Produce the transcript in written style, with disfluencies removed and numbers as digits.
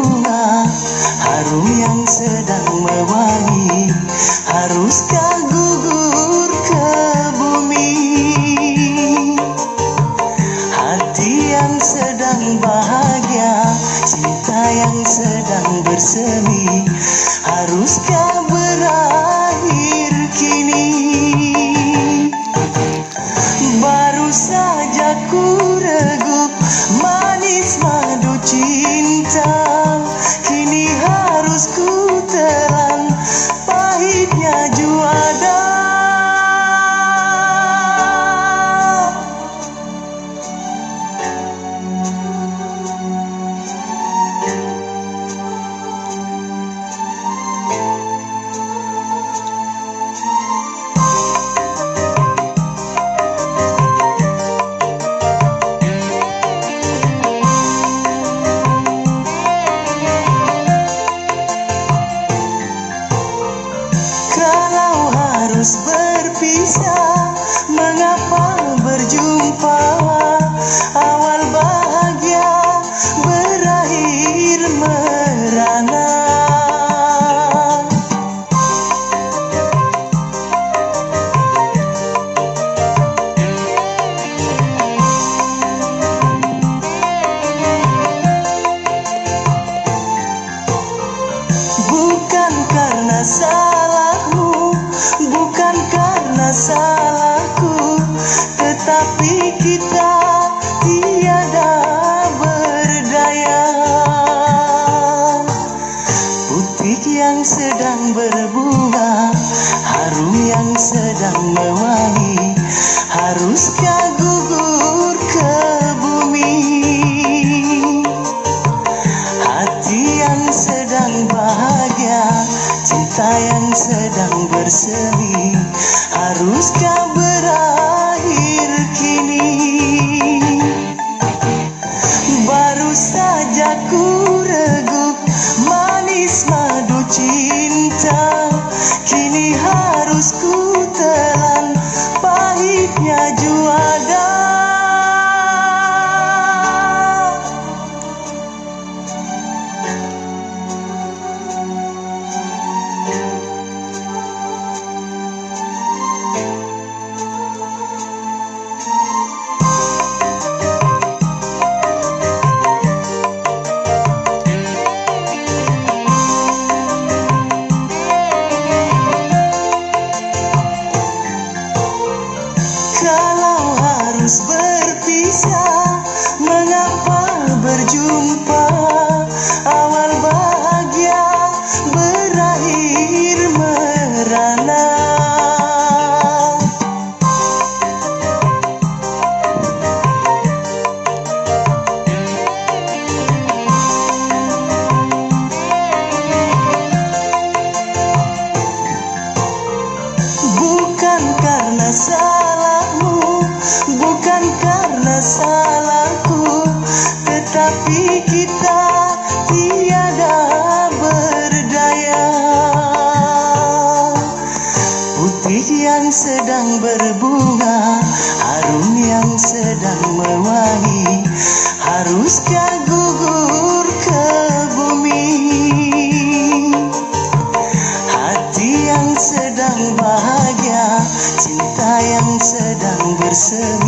berbunga, harum yang sedang mewangi, haruskah gugur ke bumi? Hati yang sedang bahagia, cinta yang sedang bersemi, haruskah berakhir kini? Baru saja ku regup manis madu cinta, kini harus ku telan pahitnya juada. Kalau harus berpisah, mengapa berjumpa? Awal bahagia berakhir merana. Bukan karena salahmu, bukan karena salahku, tetapi kita tiada berdaya. Butik yang sedang berbunga, harum yang sedang mewangi, haruskah gugur ke bumi? Hati yang sedang bahagia, cinta yang sedang bersemi, haruskah berakhir kini? Baru saja ku regup manis madu cinta, kini harus ku telan pahitnya juada. Kalau harus berpisah, mengapa berjumpa? Awal bahagia berakhir merana. Bukan karena salahmu, bukan karena salahku, tetapi kita tiada berdaya. Butik yang sedang berbunga, harum yang sedang mewangi, haruskah gugur ke bumi? Hati yang sedang bahagia, cinta yang sedang bersemi,